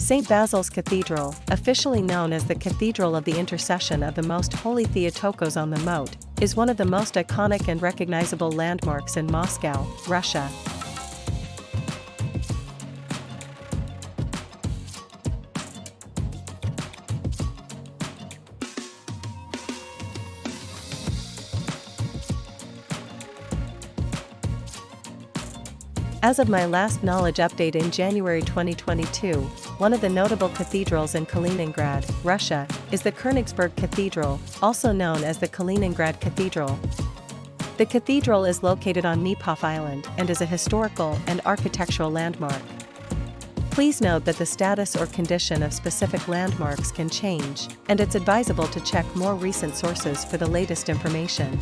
St. Basil's Cathedral, officially known as the Cathedral of the Intercession of the Most Holy Theotokos on the Moat, is one of the most iconic and recognizable landmarks in Moscow, Russia. As of my last knowledge update in January 2022, one of the notable cathedrals in Kaliningrad, Russia, is the Königsberg Cathedral, also known as the Kaliningrad Cathedral. The cathedral is located on Nepov Island and is a historical and architectural landmark. Please note that the status or condition of specific landmarks can change, and it's advisable to check more recent sources for the latest information.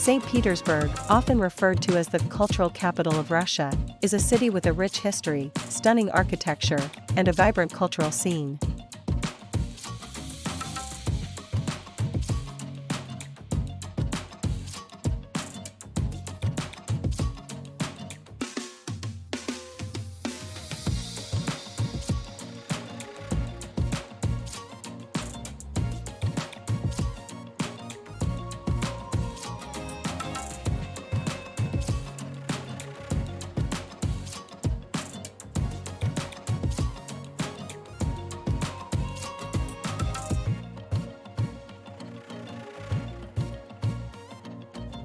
St. Petersburg, often referred to as the cultural capital of Russia, is a city with a rich history, stunning architecture, and a vibrant cultural scene.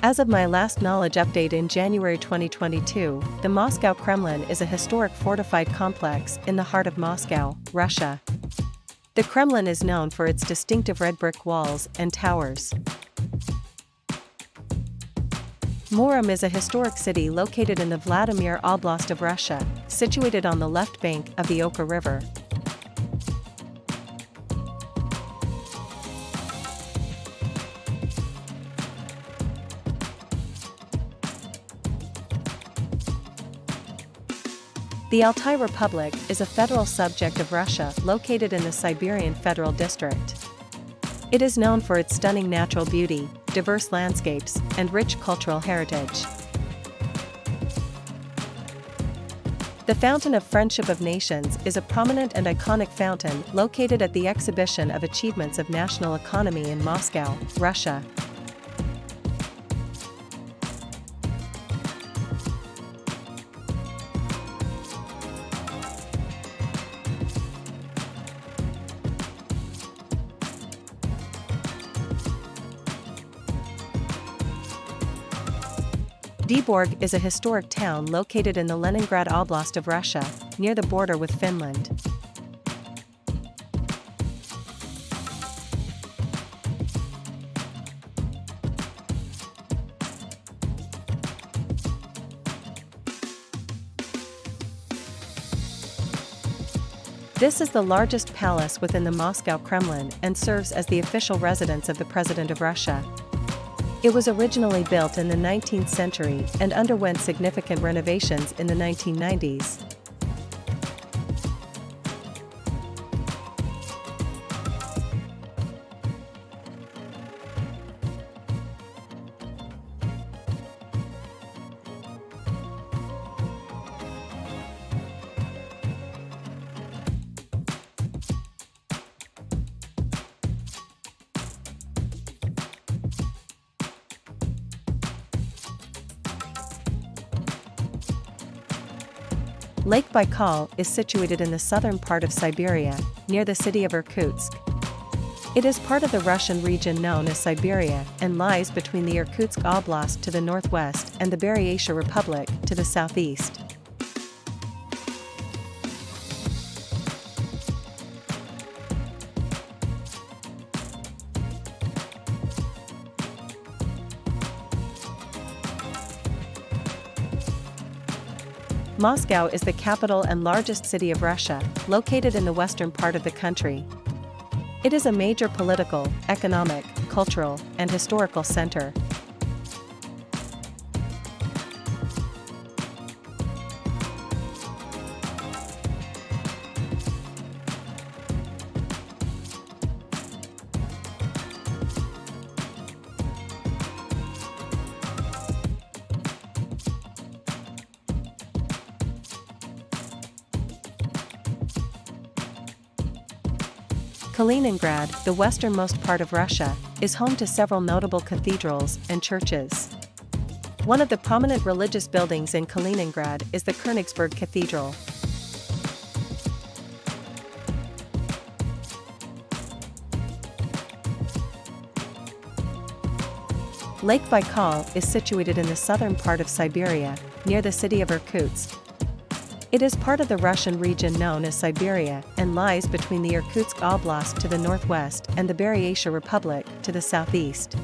As of my last knowledge update in January 2022, the Moscow Kremlin is a historic fortified complex in the heart of Moscow, Russia. The Kremlin is known for its distinctive red brick walls and towers. Murom is a historic city located in the Vladimir Oblast of Russia, situated on the left bank of the Oka River. The Altai Republic is a federal subject of Russia located in the Siberian Federal District. It is known for its stunning natural beauty, diverse landscapes, and rich cultural heritage. The Fountain of Friendship of Nations is a prominent and iconic fountain located at the Exhibition of Achievements of National Economy in Moscow, Russia. Vyborg is a historic town located in the Leningrad Oblast of Russia, near the border with Finland. This is the largest palace within the Moscow Kremlin and serves as the official residence of the President of Russia. It was originally built in the 19th century and underwent significant renovations in the 1990s. Lake Baikal is situated in the southern part of Siberia, near the city of Irkutsk. It is part of the Russian region known as Siberia and lies between the Irkutsk Oblast to the northwest and the Buryatia Republic to the southeast. Moscow is the capital and largest city of Russia, located in the western part of the country. It is a major political, economic, cultural, and historical center. Kaliningrad, the westernmost part of Russia, is home to several notable cathedrals and churches. One of the prominent religious buildings in Kaliningrad is the Königsberg Cathedral. Lake Baikal is situated in the southern part of Siberia, near the city of Irkutsk. It is part of the Russian region known as Siberia and lies between the Irkutsk Oblast to the northwest and the Buryatia Republic to the southeast.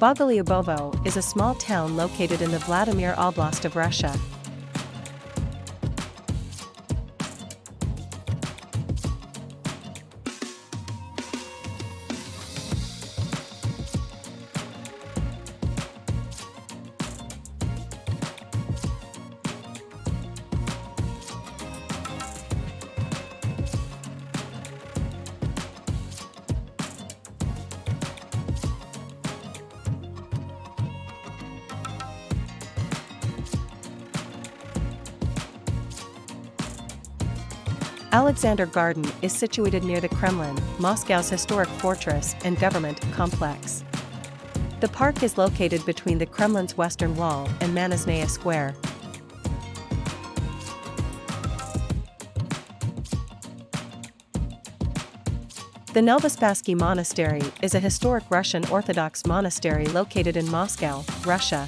Bogolyubovo is a small town located in the Vladimir Oblast of Russia. Alexander Garden is situated near the Kremlin, Moscow's historic fortress and government complex. The park is located between the Kremlin's western wall and Manasnaya Square. The Novospassky Monastery is a historic Russian Orthodox monastery located in Moscow, Russia.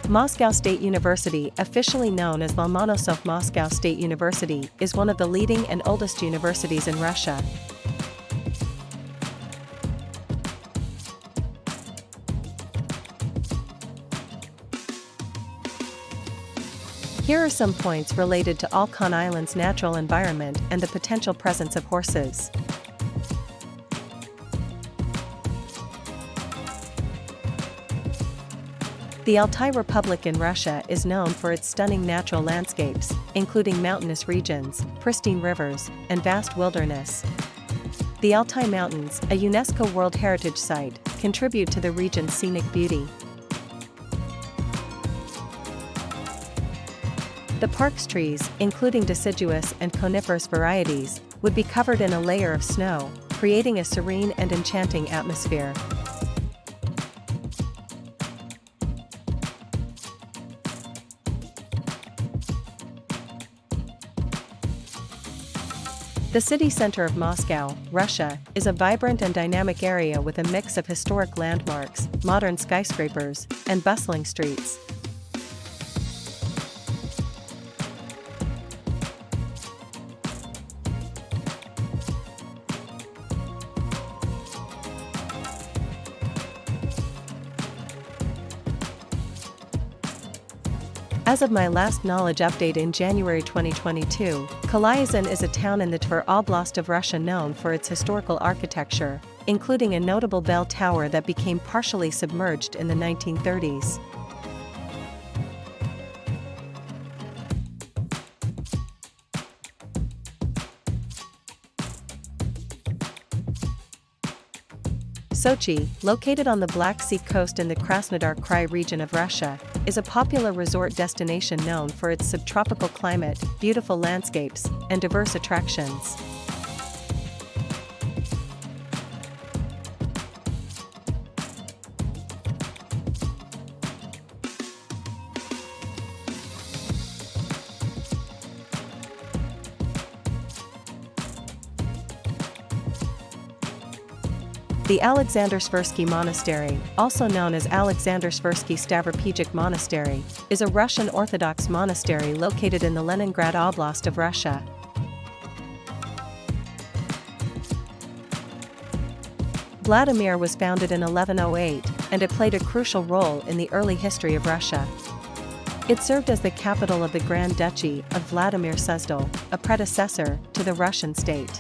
Moscow State University, officially known as Lomonosov Moscow State University, is one of the leading and oldest universities in Russia. Here are some points related to Olkhon Island's natural environment and the potential presence of horses. The Altai Republic in Russia is known for its stunning natural landscapes, including mountainous regions, pristine rivers, and vast wilderness. The Altai Mountains, a UNESCO World Heritage Site, contribute to the region's scenic beauty. The park's trees, including deciduous and coniferous varieties, would be covered in a layer of snow, creating a serene and enchanting atmosphere. The city center of Moscow, Russia, is a vibrant and dynamic area with a mix of historic landmarks, modern skyscrapers, and bustling streets. As of my last knowledge update in January 2022, Kalyazin is a town in the Tver Oblast of Russia known for its historical architecture, including a notable bell tower that became partially submerged in the 1930s. Sochi, located on the Black Sea coast in the Krasnodar Krai region of Russia, is a popular resort destination known for its subtropical climate, beautiful landscapes, and diverse attractions. The Alexander-Sversky Monastery, also known as Alexander-Sversky Stavropegyk Monastery, is a Russian Orthodox monastery located in the Leningrad Oblast of Russia. Vladimir was founded in 1108, and it played a crucial role in the early history of Russia. It served as the capital of the Grand Duchy of Vladimir Suzdal, a predecessor to the Russian state.